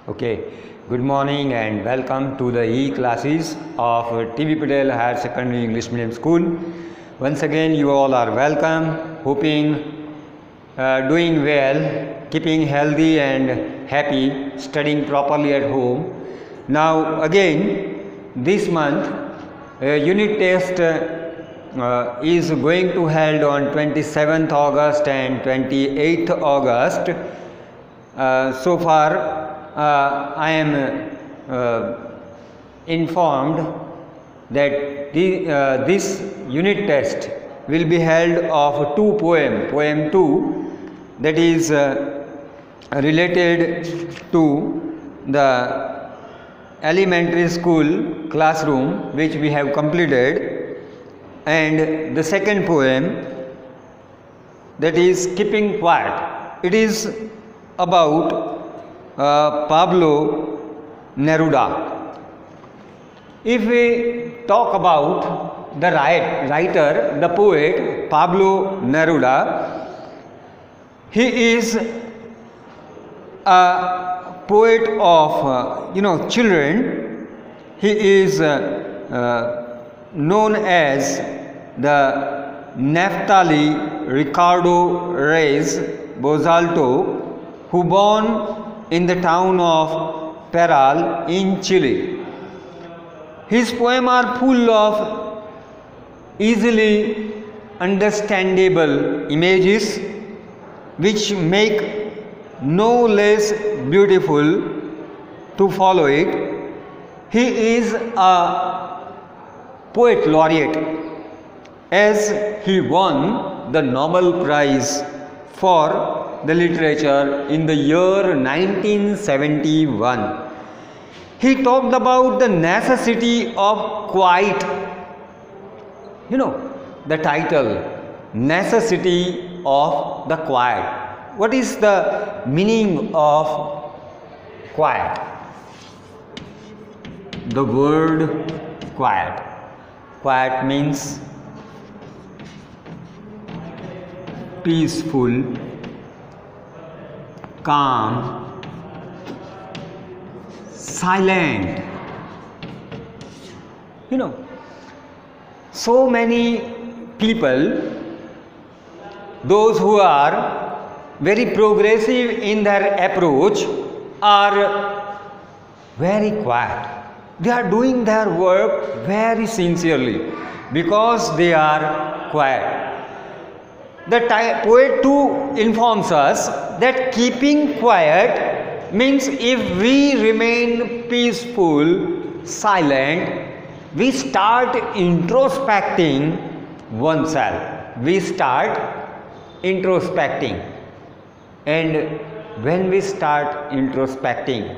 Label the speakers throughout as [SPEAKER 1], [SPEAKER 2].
[SPEAKER 1] Okay, good morning and welcome to the e-classes of T.V. Patel Higher Secondary English Medium School. Once again, you all are welcome, hoping doing well, keeping healthy and happy, studying properly at home. Now again, this month, unit test is going to held on 27th August and 28th August. So far, I am informed that this unit test will be held of two poem 2, that is related to the elementary school classroom which we have completed, and the second poem, that is keeping quiet. It is about Pablo Neruda. If we talk about the writer, the poet Pablo Neruda, he is a poet of children. He is known as the Neftali Ricardo Reyes Bozalto, who born in the town of Peral in Chile. His poems are full of easily understandable images which make no less beautiful to follow it. He is a poet laureate, as he won the Nobel Prize for the literature in the year 1971. He talked about the necessity of quiet. The title, Necessity of the Quiet. What is the meaning of quiet? The word quiet. Quiet means peaceful, calm, silent. So many people, those who are very progressive in their approach, are very quiet. They are doing their work very sincerely because they are quiet. The poet too informs us that keeping quiet means if we remain peaceful, silent, we start introspecting oneself. We start introspecting. And when we start introspecting,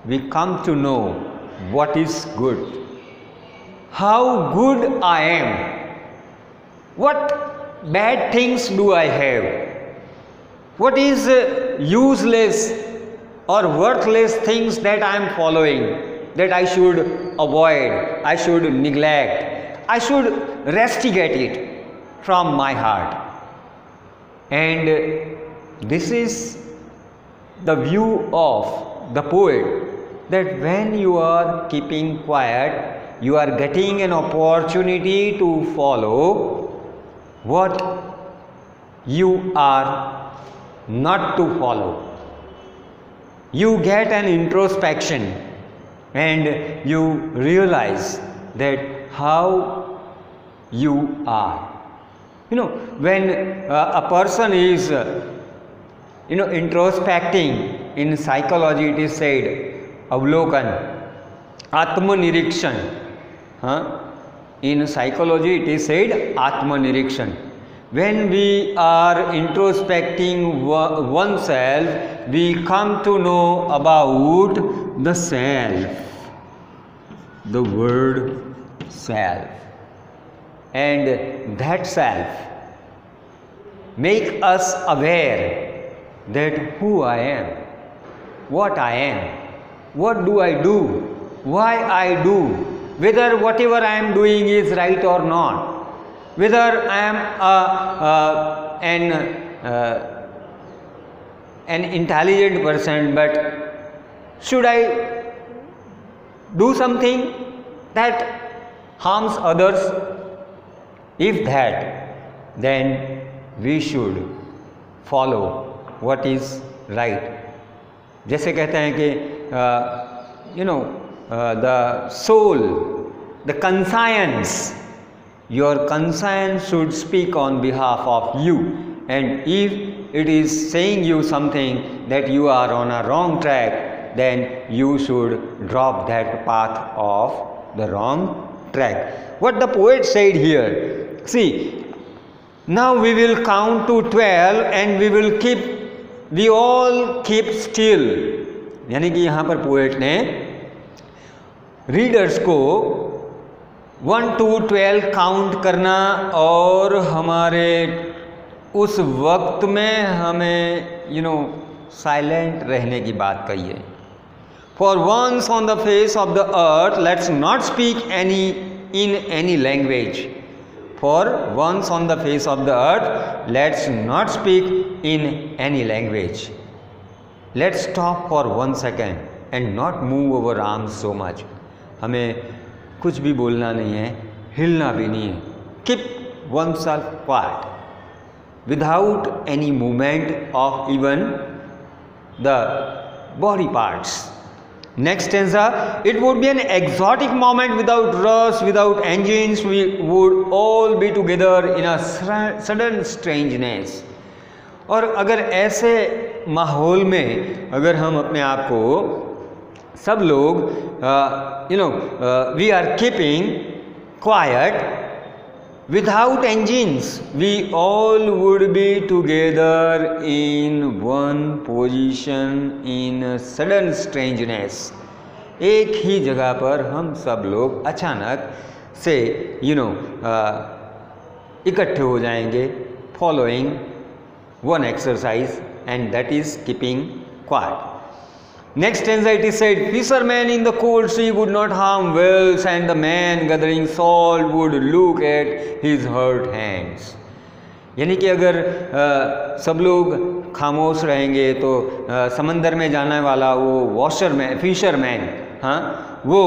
[SPEAKER 1] we come to know what is good, how good I am, what bad things do I have, what is useless or worthless things that I am following, that I should avoid, I should neglect, I should restigate it from my heart. And this is the view of the poet, that when you are keeping quiet, you are getting an opportunity to follow what you are not to follow. You get an introspection and you realize that how you are. When a person is introspecting, in psychology it is said avlokan, atmanirikshan. In psychology it is said atmanirikshan. When we are introspecting oneself, we come to know about the self, the word self. And that self make us aware that who I am, what I am, what do I do, why I do, whether whatever I am doing is right or not, whether I am an intelligent person but should I do something that harms others? If that, then we should follow what is right. जैसे कहते हैं कि the soul, the conscience, your conscience should speak on behalf of you, and if it is saying you something that you are on a wrong track, then you should drop that path of the wrong track. What the poet said here, see, now we will count to 12 and we all keep still. यानी कि यहाँ पर poet ने readers को 1 to 12 count करना और हमारे उस वक्त में हमें साइलेंट रहने की बात कही है. For once on the face of the earth, let's not speak in any language. For once on the face of the earth, let's not speak in any language. Let's stop for 1 second and not move our arms so much. हमें कुछ भी बोलना नहीं है, हिलना भी नहीं है. Keep oneself quiet without any movement of even the body parts. Next stanza, it would be an exotic moment without rush, without engines, we would all be together in a sudden strangeness. और अगर ऐसे माहौल में अगर हम अपने आप को सब लोग we are keeping quiet without engines, we all would be together in one position in a sudden strangeness. एक ही जगह पर हम सब लोग अचानक से इकट्ठे हो जाएंगे, following one exercise, and that is keeping quiet. Next stanza it is said, fishermen in the cold sea would not harm whales, and the man gathering salt would look at his hurt hands. यानी कि अगर सब लोग खामोश रहेंगे तो समंदर में जाने वाला वो फिशरमैन वो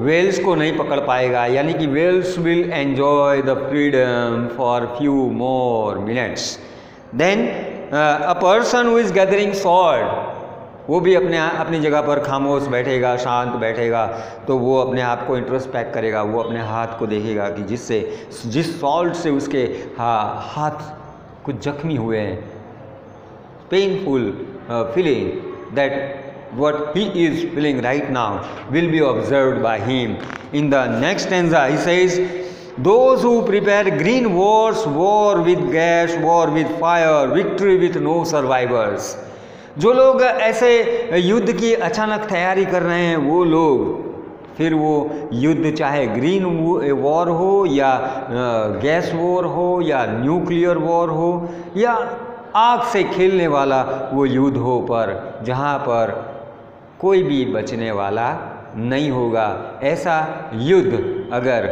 [SPEAKER 1] वेल्स को नहीं पकड़ पाएगा. यानी कि wells will enjoy the freedom for few more minutes. Then a person who is gathering salt, वो भी अपनी जगह पर खामोश बैठेगा, शांत बैठेगा, तो वो अपने आप को इंट्रोस्पेक्ट करेगा. वो अपने हाथ को देखेगा कि जिस सॉल्ट से उसके हाथ कुछ जख्मी हुए हैं. Painful feeling that what he is feeling right now will be observed by him. In the next stanza he says, those who prepare green wars, war with gas, war with fire, victory with no survivors. जो लोग ऐसे युद्ध की अचानक तैयारी कर रहे हैं, वो लोग फिर वो युद्ध चाहे ग्रीन वॉर हो या गैस वॉर हो या न्यूक्लियर वॉर हो या आग से खेलने वाला वो युद्ध हो, पर जहाँ पर कोई भी बचने वाला नहीं होगा. ऐसा युद्ध अगर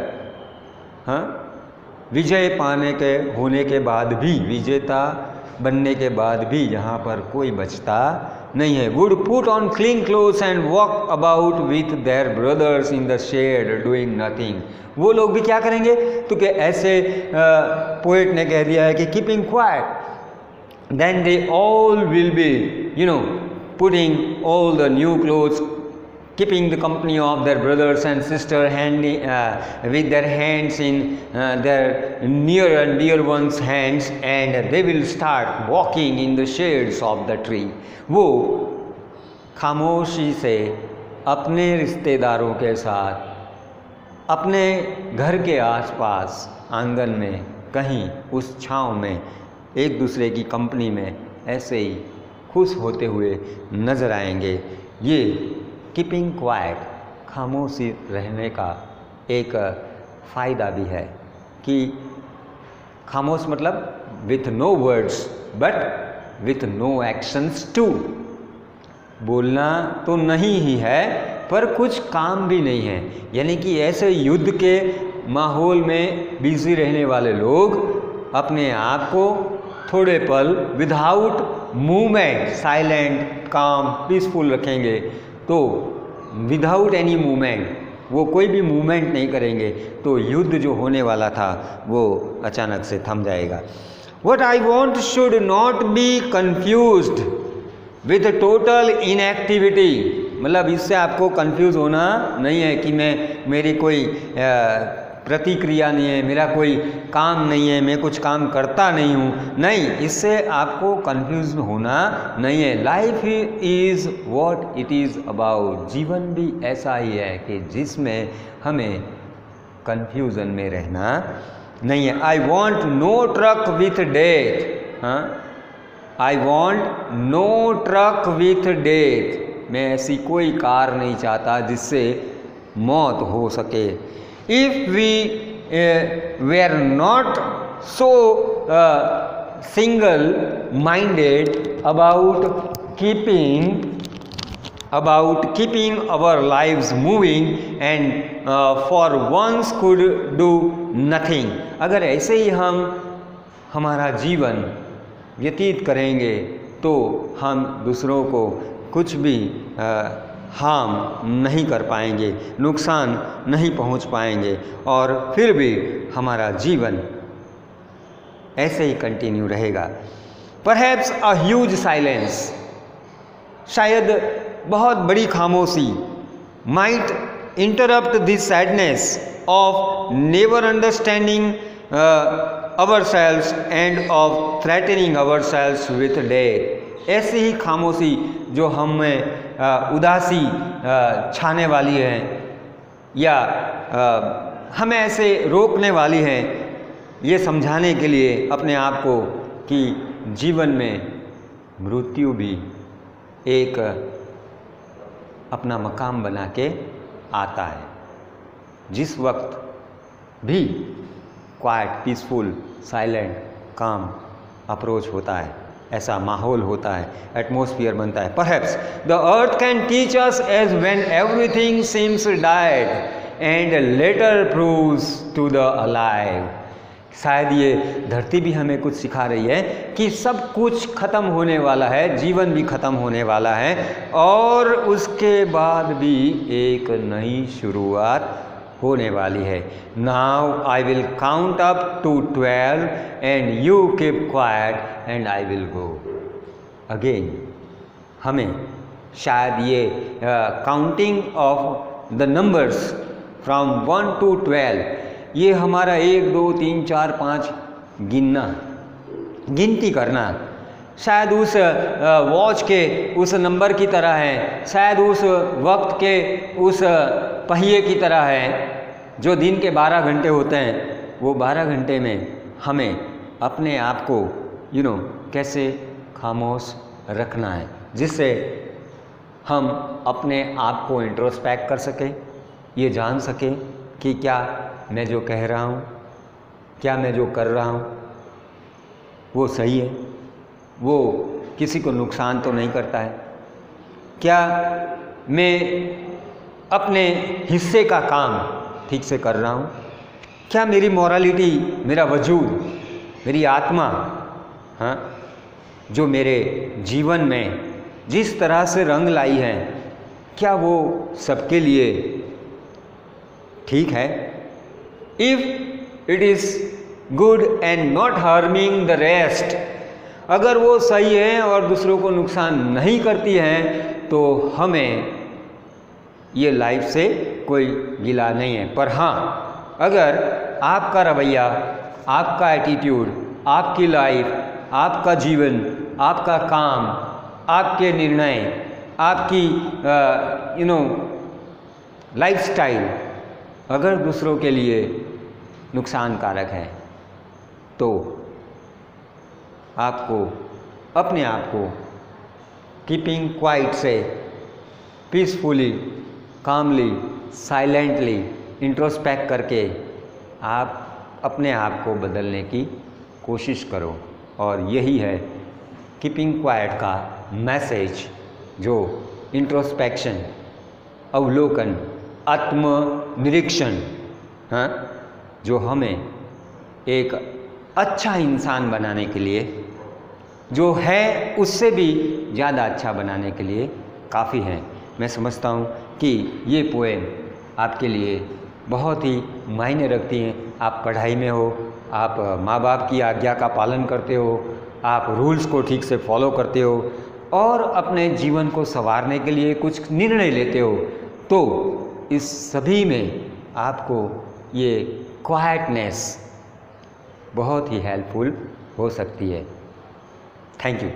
[SPEAKER 1] विजय होने के बाद भी, विजेता बनने के बाद भी यहाँ पर कोई बचता नहीं है. Would put on clean clothes and walk about with their brothers in the shade doing nothing. वो लोग भी क्या करेंगे, तो कि ऐसे पोएट ने कह दिया है कि keeping quiet, then they all will be putting all the new clothes, keeping the company of their brothers and sisters with their hands in their near and dear ones' hands, and they will start walking in the shades of the tree. वो खामोशी से अपने रिश्तेदारों के साथ अपने घर के आसपास आंगन में कहीं उस छाँव में एक दूसरे की कंपनी में ऐसे ही खुश होते हुए नज़र आएंगे. ये कीपिंग क्वाइट, खामोशी रहने का एक फ़ायदा भी है कि खामोश मतलब with no words but with no actions too. बोलना तो नहीं ही है पर कुछ काम भी नहीं है. यानी कि ऐसे युद्ध के माहौल में बिजी रहने वाले लोग अपने आप को थोड़े पल विदाउट मूवमेंट, साइलेंट, काम, पीसफुल रखेंगे, तो विदाउट एनी मूवमेंट, वो कोई भी मूवमेंट नहीं करेंगे तो युद्ध जो होने वाला था वो अचानक से थम जाएगा। What I want should not be confused with total inactivity। मतलब इससे आपको कंफ्यूज होना नहीं है कि मेरी कोई प्रतिक्रिया नहीं है, मेरा कोई काम नहीं है, मैं कुछ काम करता नहीं हूँ, नहीं, इससे आपको कंफ्यूज होना नहीं है। Life is what it is about. जीवन भी ऐसा ही है कि जिसमें हमें कंफ्यूजन में रहना नहीं है। I want no truck with death. हाँ, I want no truck with death. मैं ऐसी कोई कार नहीं चाहता जिससे मौत हो सके। If we were not so single minded about keeping our lives moving and for once could do nothing। अगर ऐसे ही हम हमारा जीवन व्यतीत करेंगे तो हम दूसरों को कुछ भी हार्म नहीं कर पाएंगे, नुकसान नहीं पहुंच पाएंगे और फिर भी हमारा जीवन ऐसे ही कंटिन्यू रहेगा। परहैप्स अ ह्यूज साइलेंस, शायद बहुत बड़ी खामोशी, might interrupt this sadness of never understanding ourselves end of threatening ourselves with death. ऐसी ही खामोशी जो हमें उदासी छाने वाली है या हमें ऐसे रोकने वाली है, ये समझाने के लिए अपने आप को कि जीवन में मृत्यु भी एक अपना मकाम बना के आता है। जिस वक्त भी quiet, peaceful, silent, calm approach होता है, ऐसा माहौल होता है, एटमॉस्फेयर बनता है। Perhaps the earth can teach us as when everything seems died and later proves to the alive. शायद ये धरती भी हमें कुछ सिखा रही है कि सब कुछ खत्म होने वाला है, जीवन भी खत्म होने वाला है और उसके बाद भी एक नई शुरुआत होने वाली है। Now I will count up to 12 and you keep quiet and I will go again. हमें शायद ये counting of the numbers from 1 to 12, ये हमारा 1 2 3 4 5 गिनना, गिनती करना शायद उस वॉच के उस नंबर की तरह है, शायद उस वक्त के उस पहिए की तरह है जो दिन के 12 घंटे होते हैं। वो 12 घंटे में हमें अपने आप को कैसे खामोश रखना है जिससे हम अपने आप को इंट्रोस्पेक्ट कर सकें, ये जान सकें कि क्या मैं जो कह रहा हूँ, क्या मैं जो कर रहा हूँ वो सही है, वो किसी को नुकसान तो नहीं करता है, क्या मैं अपने हिस्से का काम ठीक से कर रहा हूँ, क्या मेरी मोरालिटी, मेरा वजूद, मेरी आत्मा, हाँ, जो मेरे जीवन में जिस तरह से रंग लाई है, क्या वो सबके लिए ठीक है। If it is good and not harming the rest, अगर वो सही है और दूसरों को नुकसान नहीं करती है तो हमें ये लाइफ से कोई गिला नहीं है। पर हाँ, अगर आपका रवैया, आपका एटीट्यूड, आपकी लाइफ, आपका जीवन, आपका काम, आपके निर्णय, आपकी लाइफस्टाइल अगर दूसरों के लिए नुकसानकारक है तो आपको अपने आप को कीपिंग क्वाइट से पीसफुली, कामली, साइलेंटली इंट्रोस्पेक्ट करके आप अपने आप को बदलने की कोशिश करो। और यही है कीपिंग क्वाइट का मैसेज, जो इंट्रोस्पेक्शन, अवलोकन, आत्मनिरीक्षण, हाँ, जो हमें एक अच्छा इंसान बनाने के लिए, जो है उससे भी ज़्यादा अच्छा बनाने के लिए काफ़ी है। मैं समझता हूँ कि ये पोएम आपके लिए बहुत ही मायने रखती हैं। आप पढ़ाई में हो, आप माँ बाप की आज्ञा का पालन करते हो, आप रूल्स को ठीक से फॉलो करते हो और अपने जीवन को संवारने के लिए कुछ निर्णय लेते हो, तो इस सभी में आपको ये क्वाइटनेस बहुत ही हेल्पफुल हो सकती है। Thank you.